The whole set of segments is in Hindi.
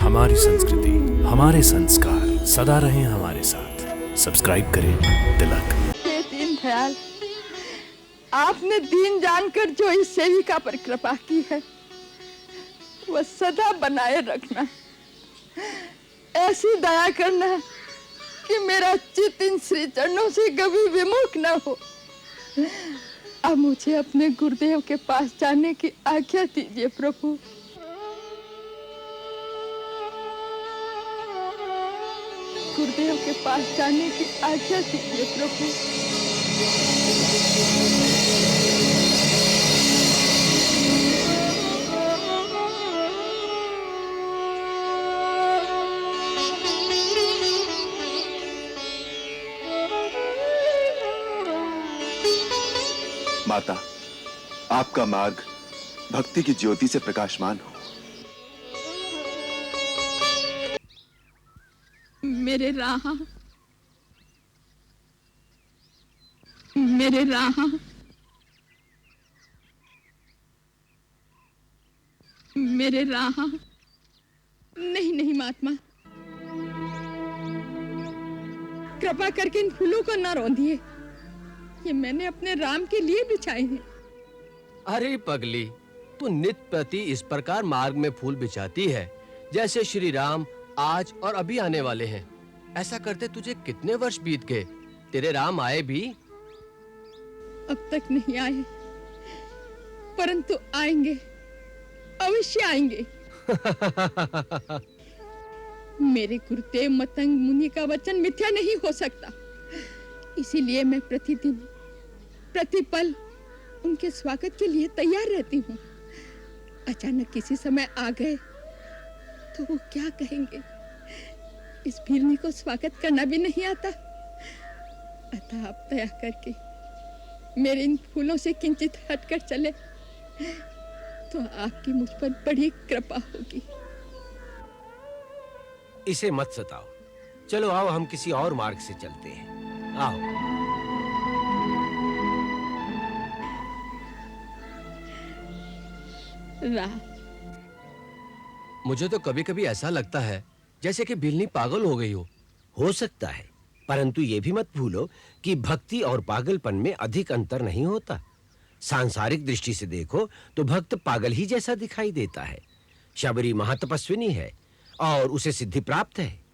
हमारी संस्कृति, हमारे संस्कार सदा रहें हमारे साथ। सब्सक्राइब करें तिलक। हे दीनदयाल, आपने दीन जानकर जो इस सेविका पर कृपा की है वह सदा बनाए रखना। ऐसी दया करना कि मेरा चित्त इन श्री चरणों से कभी विमुख न हो। अब मुझे अपने गुरुदेव के पास जाने की आज्ञा दीजिए प्रभु। गुरुदेव के पास जाने की आज्ञा दीजिए प्रभु। माता, आपका मार्ग भक्ति की ज्योति से प्रकाशमान हो। मेरे राह, मेरे राह, मेरे राह। नहीं नहीं महात्मा, कृपा करके इन फूलों को न रौंदिए। ये मैंने अपने राम के लिए बिछाए हैं। अरे पगली, तू नित्य प्रति इस प्रकार मार्ग में फूल बिछाती है जैसे श्री राम आज और अभी आने वाले हैं। ऐसा करते तुझे कितने वर्ष बीत गए? तेरे राम आए भी? अब तक नहीं आए, परंतु आएंगे, अवश्य आएंगे। मेरे गुरुदेव मतंग मुनि का वचन मिथ्या नहीं हो सकता। इसीलिए मैं प्रतिदिन प्रतिपल उनके स्वागत के लिए तैयार रहती हूँ। अचानक किसी समय आ गए तो वो क्या कहेंगे? इस भीलनी को स्वागत करना भी नहीं आता। अतः आप दया करके मेरे इन फूलों से किंचित हटकर चले तो आपकी मुझ पर बड़ी कृपा होगी। इसे मत सताओ। चलो आओ, हम किसी और मार्ग से चलते हैं। आओ। मुझे तो कभी-कभी ऐसा लगता है जैसे कि बिल्ली पागल हो गई हो सकता है, परंतु ये भी मत भूलो कि भक्ति और पागलपन में अधिक अंतर नहीं होता। सांसारिक दृष्टि से देखो तो भक्त पागल ही जैसा दिखाई देता है। शबरी महातपस्विनी है और उसे सिद्धि प्राप्त है,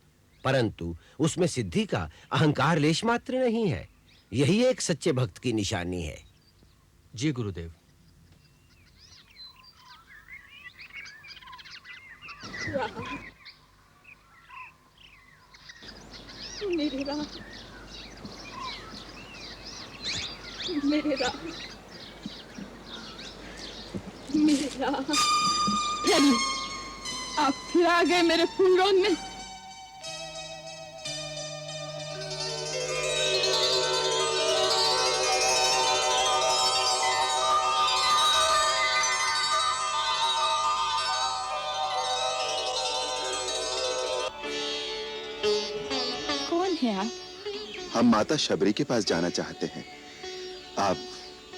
परंतु उसमें सिद्धि का अहंकार लेश मात्र नहीं है। यही एक सच्चे भक्त की निशानी है। जी गुरुदेव। मेरे राम, मेरे राम, मेरे राम। आप फिर आ गए मेरे फूलों में। कौन है आप? हम माता शबरी के पास जाना चाहते हैं। आप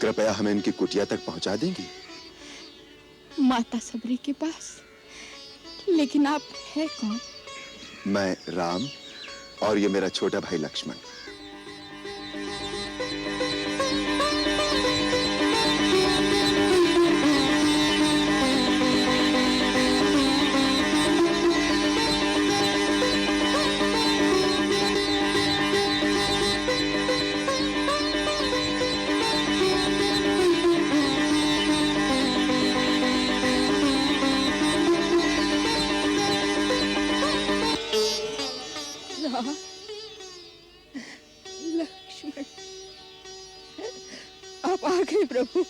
कृपया हमें इनकी कुटिया तक पहुंचा देंगी? माता शबरी के पास? लेकिन आप है कौन? मैं राम और ये मेरा छोटा भाई लक्ष्मण। लक्ष्मण, आप आ गए प्रभु।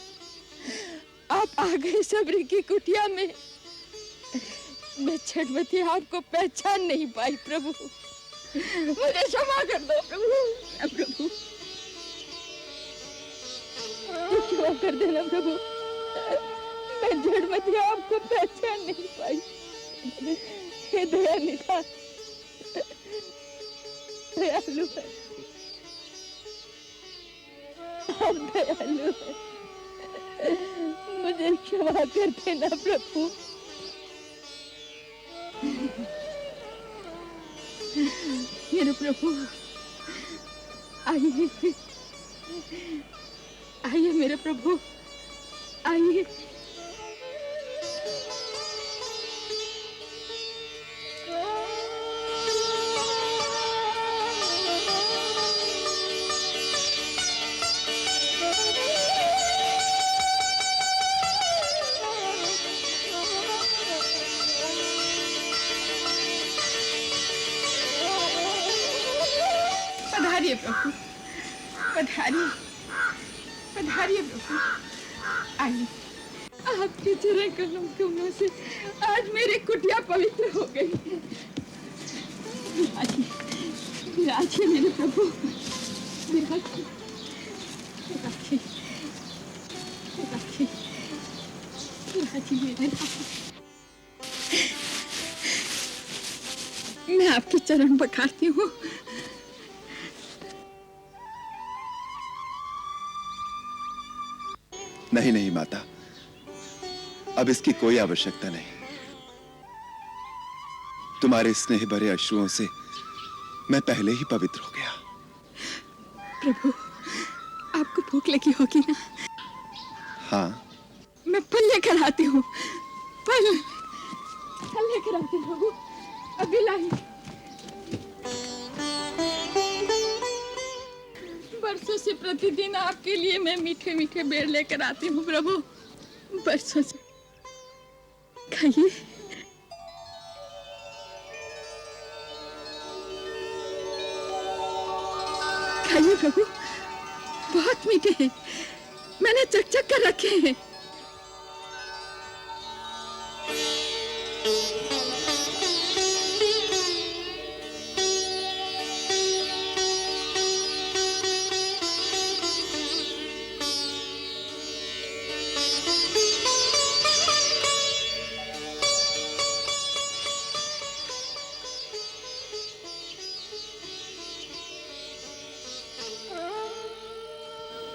आप आ गए शबरी की कुटिया में। मैं छठवती आपको पहचान नहीं पाई प्रभु। मुझे क्षमा कर दो प्रभु। प्रभु क्षमा कर देना प्रभु। मैं जड़मती आपको पहचान नहीं पाई। हे दयानिधान, दयालु है, आप दयालु है। मुझे क्षमा कर देना प्रभु। मेरे प्रभु, आइए आइए मेरे प्रभु, आइए। पधारिए प्रभु, पधारिए पधारिए प्रभु, आइए। आपके चरण कमलों से आज मेरी कुटिया पवित्र हो गई। विराजिए मेरे प्रभु, विराजिए विराजिए विराजिए विराजिए मेरे प्रभु। मैं आपके चरण पखारती हूँ। नहीं नहीं माता, अब इसकी कोई आवश्यकता नहीं। तुम्हारे स्नेह भरे अश्रुओं से मैं पहले ही पवित्र हो गया। प्रभु, आपको भूख लगी होगी ना? हाँ। मैं फल लेकर आती हूँ, फल लेकर आती हूँ प्रभु, अभी लाई। बरसों से प्रतिदिन आपके लिए मैं मीठे मीठे बेर लेकर आती हूँ प्रभु, बरसों से। खाइए। खाइए प्रभु, बहुत मीठे हैं, मैंने चक-चक कर रखे हैं।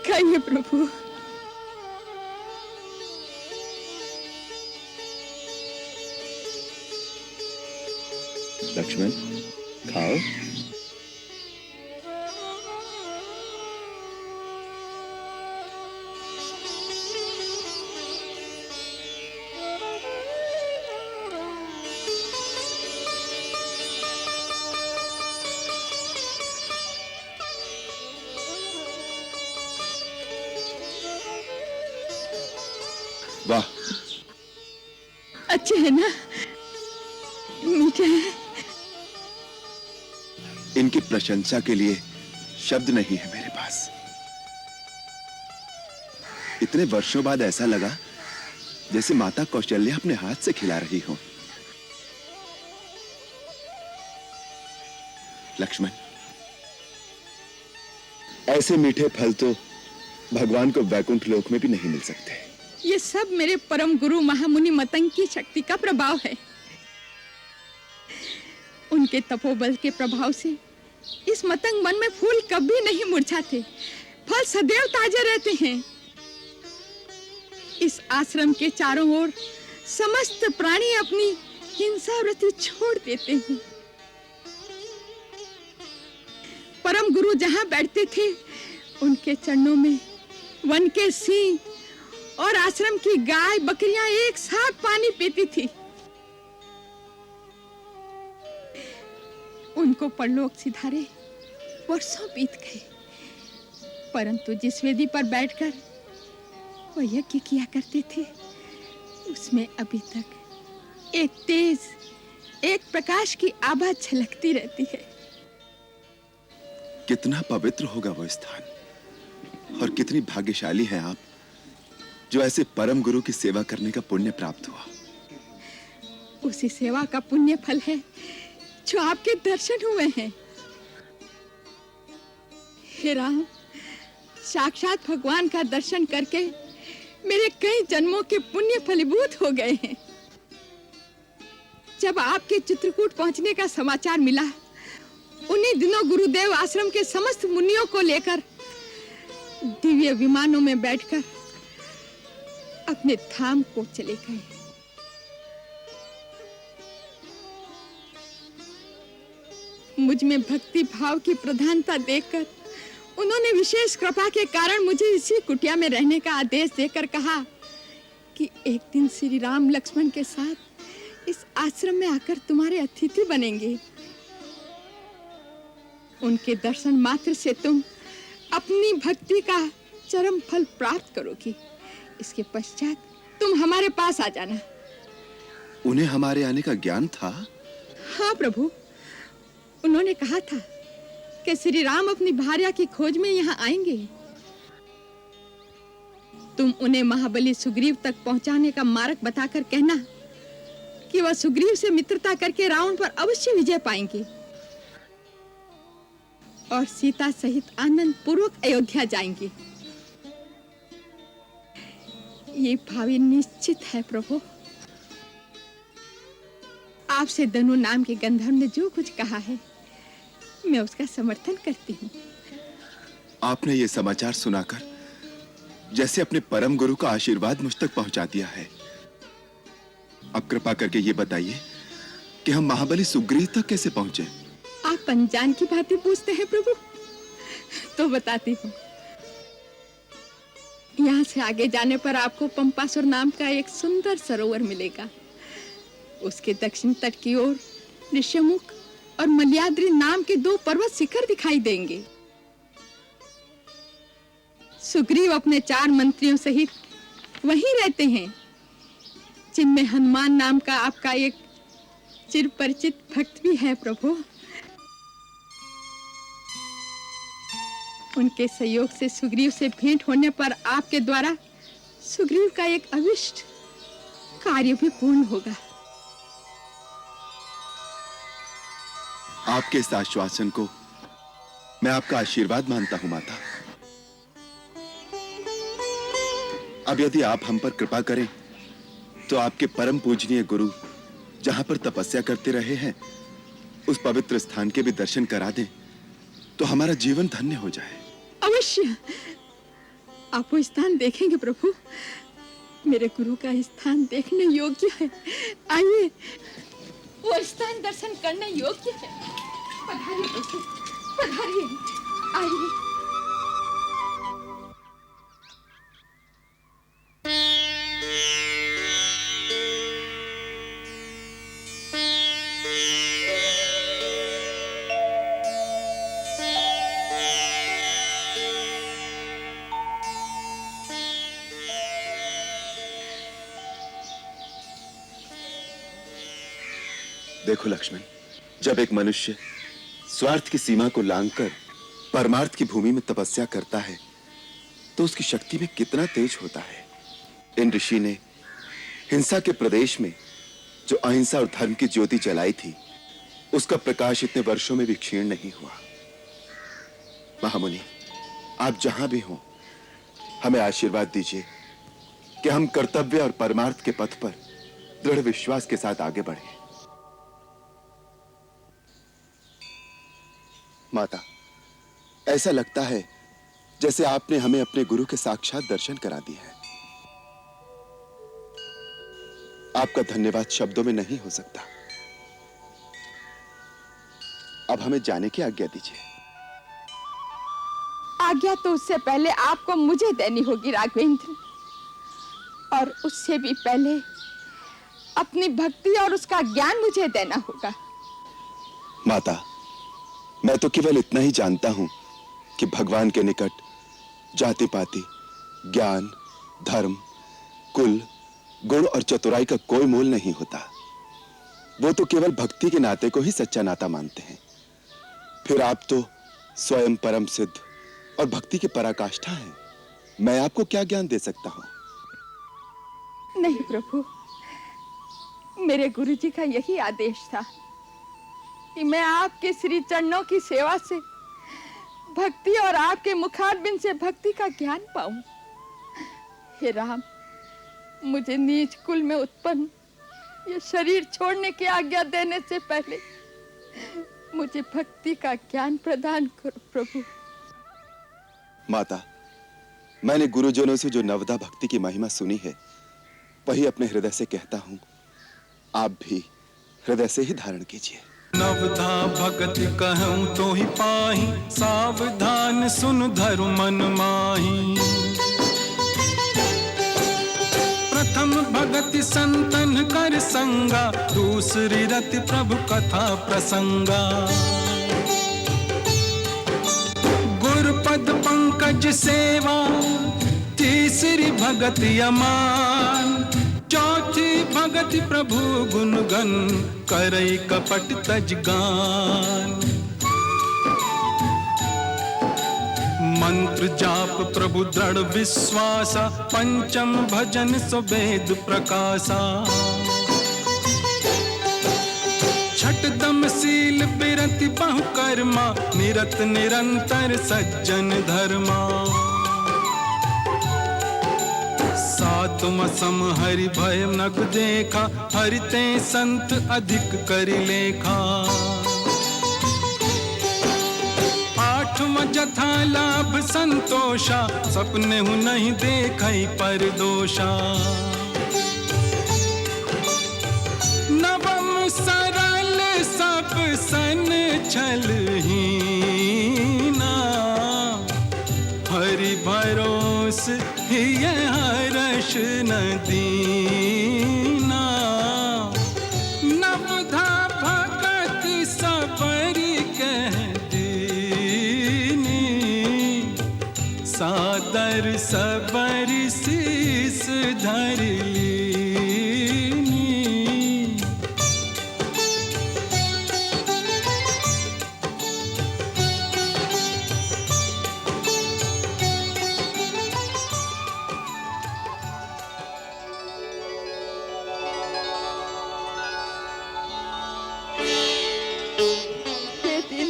खाइए प्रभु। लक्ष्मण, खाओ। वाह, अच्छे हैं ना? मीठे हैं। इनकी प्रशंसा के लिए शब्द नहीं है मेरे पास। इतने वर्षों बाद ऐसा लगा जैसे माता कौशल्या अपने हाथ से खिला रही हो। लक्ष्मण, ऐसे मीठे फल तो भगवान को वैकुंठ लोक में भी नहीं मिल सकते। ये सब मेरे परम गुरु महामुनि मतंग की शक्ति का प्रभाव है। उनके तपोबल के प्रभाव से इस मतंग मन में फूल कभी नहीं मुरझाते, फल सदैव ताजे रहते हैं। इस आश्रम के चारों ओर समस्त प्राणी अपनी हिंसा वृत्ति छोड़ देते हैं। परम गुरु जहां बैठते थे, उनके चरणों में वन के सिंह और आश्रम की गाय बकरियां एक साथ पानी पीती थी। उनको परलोक सिधारे वर्षों बीत गए, परंतु जिस वेदी पर बैठकर वो यज्ञ किया करते थे, उसमें अभी तक एक तेज, एक प्रकाश की आभा झलकती रहती है। कितना पवित्र होगा वो स्थान, और कितनी भाग्यशाली हैं आप जो ऐसे परम गुरु की सेवा करने का पुण्य प्राप्त हुआ। उसी सेवा का पुण्य फल है जो आपके दर्शन हुए हैं। हे राम, साक्षात भगवान का दर्शन करके मेरे कई जन्मों के पुण्य फलीभूत हो गए हैं। जब आपके चित्रकूट पहुंचने का समाचार मिला, उन्हीं दिनों गुरुदेव आश्रम के समस्त मुनियों को लेकर दिव्य विमानों में बैठकर अपने धाम को चले गए। मुझ में भक्ति भाव की प्रधानता देखकर उन्होंने विशेष कृपा के कारण मुझे इसी कुटिया में रहने का आदेश देकर कहा कि एक दिन श्री राम लक्ष्मण के साथ इस आश्रम में आकर तुम्हारे अतिथि बनेंगे। उनके दर्शन मात्र से तुम अपनी भक्ति का चरम फल प्राप्त करोगी। इसके पश्चात तुम हमारे पास आ जाना। उन्हें हमारे आने का ज्ञान था? हाँ प्रभु, उन्होंने कहा था कि श्री राम अपनी भार्या की खोज में यहाँ आएंगे। तुम उन्हें महाबली सुग्रीव तक पहुंचाने का मार्ग बताकर कहना कि वह सुग्रीव से मित्रता करके रावण पर अवश्य विजय पाएंगे और सीता सहित आनंद पूर्वक अयोध्या जाएंगे। ये भावी निश्चित है प्रभु। आपसे धनु नाम के गंधर्व ने जो कुछ कहा है, मैं उसका समर्थन करती हूँ। आपने ये समाचार सुनाकर जैसे अपने परम गुरु का आशीर्वाद मुझ तक पहुंचा दिया है। अब कृपा करके ये बताइए कि हम महाबली सुग्रीव तक कैसे पहुंचे? आप अनजान की बातें पूछते हैं प्रभु, तो बताती हूँ। यहाँ से आगे जाने पर आपको पंपासुर नाम का एक सुंदर सरोवर मिलेगा। उसके दक्षिण तट की ओर ऋष्यमुख और मल्याद्रि नाम के 2 पर्वत शिखर दिखाई देंगे। सुग्रीव अपने 4 मंत्रियों सहित वहीं रहते हैं, जिनमें हनुमान नाम का आपका एक चिर परिचित भक्त भी है प्रभु। उनके सहयोग से सुग्रीव से भेंट होने पर आपके द्वारा सुग्रीव का एक अभिष्ट कार्य भी पूर्ण होगा। आपके इस आश्वासन को मैं आपका आशीर्वाद मानता हूं माता। अब यदि आप हम पर कृपा करें तो आपके परम पूजनीय गुरु जहां पर तपस्या करते रहे हैं उस पवित्र स्थान के भी दर्शन करा दें तो हमारा जीवन धन्य हो जाए। अवश्य आप वो स्थान देखेंगे प्रभु। मेरे गुरु का स्थान देखने योग्य है। आइए, वो स्थान दर्शन करने योग्य है। पधारिए प्रभु, पधारिए, आइए। देखो लक्ष्मण, जब एक मनुष्य स्वार्थ की सीमा को लांघकर परमार्थ की भूमि में तपस्या करता है तो उसकी शक्ति में कितना तेज होता है। इन ऋषि ने हिंसा के प्रदेश में जो अहिंसा और धर्म की ज्योति जलाई थी उसका प्रकाश इतने वर्षों में भी क्षीण नहीं हुआ। महामुनि, आप जहां भी हों हमें आशीर्वाद दीजिए कि हम कर्तव्य और परमार्थ के पथ पर दृढ़ विश्वास के साथ आगे बढ़ें। माता, ऐसा लगता है जैसे आपने हमें अपने गुरु के साक्षात दर्शन करा दिए हैं। आपका धन्यवाद शब्दों में नहीं हो सकता। अब हमें जाने की आज्ञा दीजिए। आज्ञा तो उससे पहले आपको मुझे देनी होगी राघवेंद्र, और उससे भी पहले अपनी भक्ति और उसका ज्ञान मुझे देना होगा। माता, मैं तो केवल इतना ही जानता हूं कि भगवान के निकट जाति पाति, ज्ञान, धर्म, कुल, गुण और चतुराई का कोई मोल नहीं होता। वो तो केवल भक्ति के नाते को ही सच्चा नाता मानते हैं। फिर आप तो स्वयं परम सिद्ध और भक्ति की पराकाष्ठा हैं। मैं आपको क्या ज्ञान दे सकता हूं? नहीं प्रभु, मेरे गुरुजी का यही आदेश था कि मैं आपके श्री चरणों की सेवा से भक्ति और आपके मुखारबिंद से भक्ति का ज्ञान पाऊं। हे राम, मुझे नीच कुल में उत्पन्न ये शरीर छोड़ने की आज्ञा देने से पहले मुझे भक्ति का ज्ञान प्रदान करो प्रभु। माता, मैंने गुरुजनों से जो नवदा भक्ति की महिमा सुनी है वही अपने हृदय से कहता हूं। आप भी हृदय से ही धारण कीजिए। नवधा भगति कहूँ तो ही पाही, सावधान सुन धरु मन माही। प्रथम भगति संतन कर संगा, दूसरी रति प्रभु कथा प्रसंगा। गुरुपद पंकज सेवा, तीसरी भगति अमान, चौथी भगति प्रभु गुणगन, करई कपट तज गान। मंत्र जाप प्रभु दृढ़ विश्वासा, पंचम भजन सुवेद प्रकाशा। छठदम शील बिरति बहु कर्मा, निरत निरंतर सज्जन धर्मा। सातम सम हरि भय नग देखा, हरिते संत अधिक करि लेखा। आठम जथा लाभ संतोषा, सपने हूँ नहीं देखई पर दोषा। नवम सरल सब सन छलहीना, हरि भरोस हिय हर्ष न दीना। नवधा भगति सबरी कह दीनी, सादर सबरी शीस धर लीनी।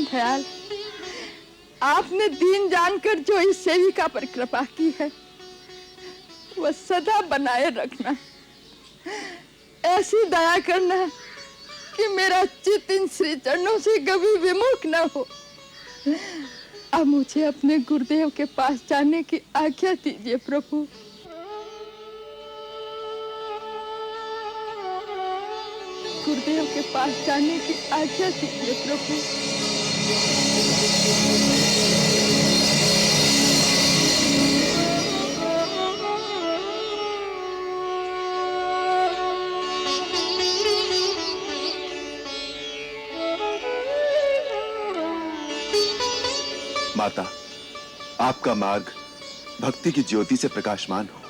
दयाल, आपने दीन जानकर जो इस सेविका पर कृपा की है, वह सदा बनाए रखना। ऐसी दया करना कि मेरा चित्त इन श्री चरणों से कभी विमुख न हो। अब मुझे अपने गुरुदेव के पास जाने की आज्ञा दीजिए प्रभु। गुरुदेव के पास जाने की आज्ञा दीजिए प्रभु। माता, आपका मार्ग भक्ति की ज्योति से प्रकाशमान हो।